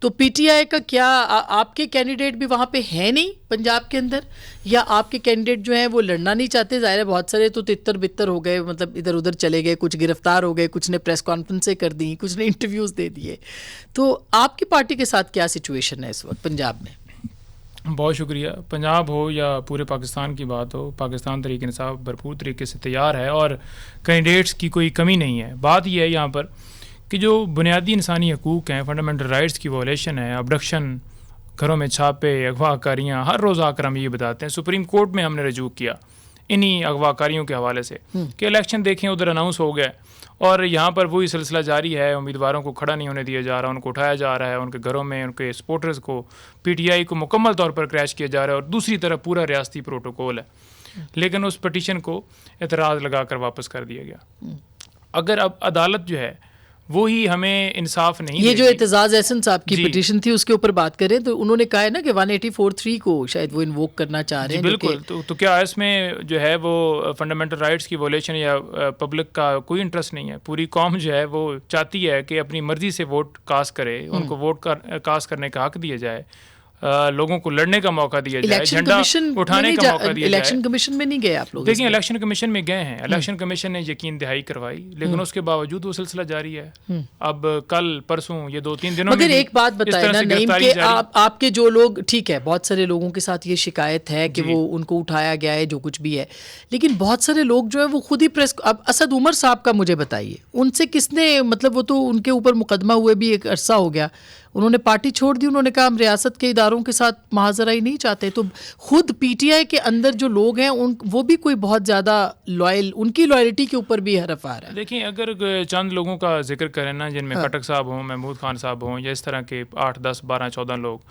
तो पीटीआई का क्या आपके कैंडिडेट भी वहाँ पे है नहीं पंजाब के अंदर, या आपके कैंडिडेट जो हैं वो लड़ना नहीं चाहते? ज़ाहिर है बहुत सारे तो तितर बितर हो गए, मतलब इधर उधर चले गए, कुछ गिरफ्तार हो गए, कुछ ने प्रेस कॉन्फ्रेंसें कर दी, कुछ ने इंटरव्यूज़ दे दिए। तो आपकी पार्टी के साथ क्या सिचुएशन है इस वक्त पंजाब में? बहुत शुक्रिया। पंजाब हो या पूरे पाकिस्तान की बात हो, पाकिस्तान तरीके इंसाफ भरपूर तरीके से तैयार है और कैंडिडेट्स की कोई कमी नहीं है। बात यह है यहाँ पर कि जो बुनियादी इंसानी हकूक़ हैं, फंडामेंटल राइट्स की वायलेशन है, अबडक्शन, घरों में छापे, अगवाकारियाँ, हर रोज़ आकर हम ये बताते हैं। सुप्रीम कोर्ट में हमने रजू किया इन्हीं अगवाकारियों के हवाले से कि इलेक्शन देखें उधर अनाउंस हो गया और यहाँ पर वही सिलसिला जारी है। उम्मीदवारों को खड़ा नहीं होने दिया जा रहा, उनको उठाया जा रहा है, उनके घरों में उनके सपोर्टर्स को, पीटीआई को मुकम्मल तौर पर क्रैश किया जा रहा है और दूसरी तरफ पूरा रियासती प्रोटोकॉल है। लेकिन उस पटिशन को एतराज़ लगा कर वापस कर दिया गया। अगर अब अदालत जो है वो ही हमें इंसाफ नहीं, ये जो एतजाज़ एहसन साहब की पिटीशन थी उसके ऊपर बात करें तो उन्होंने कहा है ना कि 184(3) को शायद वो इन्वोक करना चाह रहे हैं। बिल्कुल। तो क्या इसमें जो है वो फंडामेंटल राइट्स की वोलेशन या पब्लिक का कोई इंटरेस्ट नहीं है? पूरी कौम जो है वो चाहती है कि अपनी मर्जी से वोट कास्ट करे, उनको वोट कास्ट करने का हक दिया जाए, लोगों को लड़ने का मौका दिया जाए, झंडा उठाने का मौका दिया जाए। इलेक्शन कमीशन में नहीं गए आप लोग? देखिए, इलेक्शन कमीशन में गए हैं, इलेक्शन कमीशन ने यकीन दहाई करवाई, लेकिन उसके बावजूद वो सिलसिला जारी है। अब कल परसों ये 2-3 दिनों में, मगर एक बात बताए ना नईम के आपके जो लोग, ठीक है बहुत सारे लोगों के साथ ये शिकायत है कि वो उनको उठाया गया है जो कुछ भी है, लेकिन बहुत सारे लोग जो है वो खुद ही प्रेस, अब असद उमर साहब का मुझे बताइए, उनसे किसने, मतलब वो तो उनके ऊपर मुकदमा हुए भी एक अरसा हो गया, उन्होंने पार्टी छोड़ दी, उन्होंने कहा हम रियासत के इदारों के साथ महाजरा ही नहीं चाहते। तो खुद पीटीआई के अंदर जो लोग हैं वो भी कोई बहुत ज़्यादा लॉयल, उनकी लॉयल्टी के ऊपर भी हरफ आ रहा है। देखिए, अगर चंद लोगों का जिक्र करें ना, जिनमें खटक साहब हों, महमूद खान साहब हों, या इस तरह के 8, 10, 12, 14 लोग,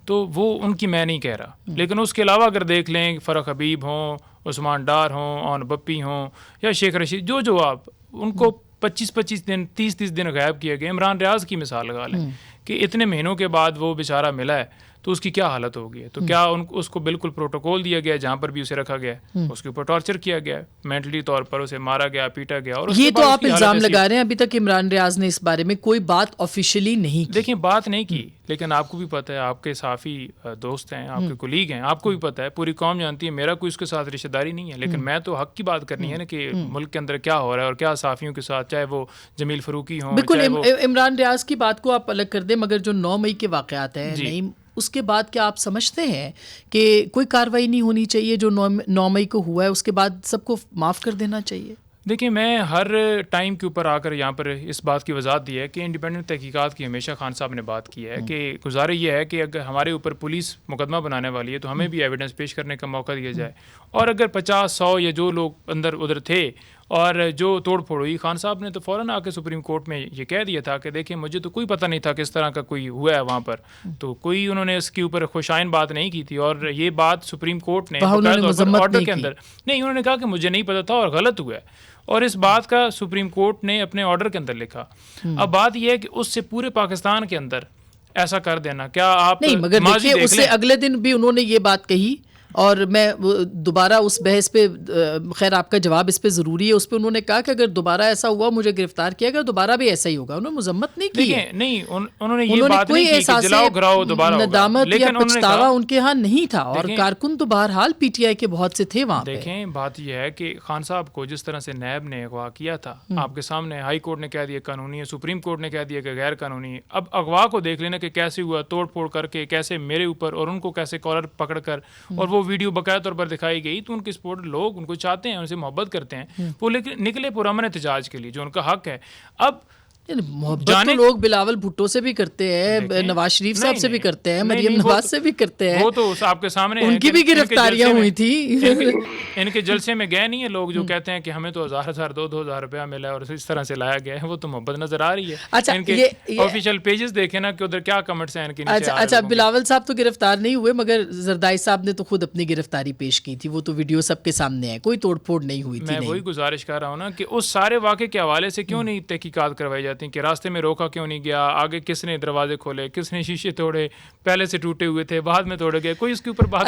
तो वो उनकी मैं नहीं कह रहा, लेकिन उसके अलावा अगर देख लें, फ़रक हबीब हों, उस्मान डार हों, औन बप्पी हों, या शेख रशीद, जो आप उनको 25-25 दिन, 30-30 दिन गायब किए गए। इमरान रियाज की मिसाल लगा लें कि इतने महीनों के बाद वो बेचारा मिला है, तो उसकी क्या हालत हो गई है। तो क्या उसको बिल्कुल प्रोटोकॉल दिया गया है जहाँ पर भी उसे रखा गया है, उसके ऊपर टॉर्चर किया गया है, मेंटली तौर पर उसे मारा गया, पीटा गया। और ये तो आप इल्ज़ाम लगा रहे हैं, अभी तक इमरान रियाज ने इस बारे में कोई बात ऑफिशियली नहीं की। देखिए, बात नहीं की, लेकिन आपको भी पता है, आपके साफ़ी दोस्त हैं, आपके कुलीग हैं, आपको भी पता है, पूरी कौम जानती है, मेरा कोई उसके साथ रिश्तेदारी नहीं है, लेकिन मैं तो हक की बात करनी है ना कि मुल्क के अंदर क्या हो रहा है और क्या साफ़ियों के साथ, चाहे वो जमील फरूकी हों। बिल्कुल, इमरान रियाज की बात को आप अलग कर दें, मगर जो 9 मई के वाक़यात हैं नहीं, उसके बाद क्या आप समझते हैं कि कोई कार्रवाई नहीं होनी चाहिए? जो 9 मई को हुआ है उसके बाद सबको माफ़ कर देना चाहिए? देखिए, मैं हर टाइम के ऊपर आकर यहाँ पर इस बात की वजाहत दी है कि इंडिपेंडेंट तहकीकात की हमेशा खान साहब ने बात की है कि गुजारिश ये है कि अगर हमारे ऊपर पुलिस मुकदमा बनाने वाली है तो हमें भी एविडेंस पेश करने का मौका दिया जाए। और अगर 50-100 या जो लोग अंदर उधर थे और जो तोड़ फोड़ हुई, खान साहब ने तो फ़ौरन आके सुप्रीम कोर्ट में ये कह दिया था कि देखिए, मुझे तो कोई पता नहीं था किस तरह का कोई हुआ है वहाँ पर, तो कोई उन्होंने इसके ऊपर खुशाइन बात नहीं की थी। और ये बात सुप्रीम कोर्ट ने ऑर्डर के अंदर नहीं, उन्होंने कहा कि मुझे नहीं पता था और गलत हुआ है, और इस बात का सुप्रीम कोर्ट ने अपने ऑर्डर के अंदर लिखा। अब बात यह है कि उससे पूरे पाकिस्तान के अंदर ऐसा कर देना, क्या आप नहीं, मगर देखिए उससे अगले दिन भी उन्होंने ये बात कही, और मैं दोबारा उस बहस पे, खैर आपका जवाब इस पे ज़रूरी है, उस पे उन्होंने कहा कि अगर दोबारा ऐसा हुआ, मुझे गिरफ्तार किया गया, दोबारा भी ऐसा ही होगा। उन्होंने मजम्मत नहीं की है। नहीं, उन्होंने ये बात नहीं की कि जलाओ घराओ दोबारा होगा, नदामत या पछतावा उनके यहाँ नहीं था, और कारकुन तो बहरहाल पीटीआई के बहुत से थे वहाँ पे। देखें, बात यह है कि खान साहब को जिस तरह से नैब ने अगवा किया था, आपके सामने हाई कोर्ट ने कह दिया कानूनी है, सुप्रीम कोर्ट ने कह दिया कि गैर कानूनी है। अब अगवा को देख लेना कि कैसे हुआ, तोड़ फोड़ करके कैसे मेरे ऊपर और उनको कैसे कॉलर पकड़ कर, और वो वीडियो बकाया तौर पर दिखाई गई, तो उनके सपोर्ट लोग उनको चाहते हैं, उनसे मोहब्बत करते हैं, वो निकले पुरअमन एहतजाज के लिए, जो उनका हक है। अब मोहब्बत तो लोग बिलावल भुट्टो से भी करते हैं, नवाज शरीफ साहब से भी करते हैं, मरियम नवाज से भी करते हैं, वो तो आपके सामने उनकी भी गिरफ्तारियां हुई थी। इनके जलसे में गए नहीं है लोग जो कहते हैं कि हमें तो 1000 2,000 रुपया मिला और इस तरह से लाया गया है, वो तो मोहब्बत नजर आ रही है। अच्छा, इनके ऑफिशियल पेजेस देखे ना कि उधर क्या कमेंट्स हैं इनके नीचे। अच्छा, बिलावल साहब तो गिरफ्तार नहीं हुए, मगर जरदाई साहब ने तो खुद अपनी गिरफ्तारी पेश की थी, वो तो वीडियो सबके सामने है, कोई तोड़फोड़ नहीं हुई थी। मैं वही गुजारिश कर रहा हूँ ना कि उस सारे वाक़े के हवाले से क्यों नहीं तहकीकात करवाई जाती कि रास्ते में क्यों नहीं गया, आगे किसने दरवाजे खोले, किसने शीशे तोड़े, पहले से टूटे हुए थे, बाद में तोड़े गए, कोई इसके ऊपर बात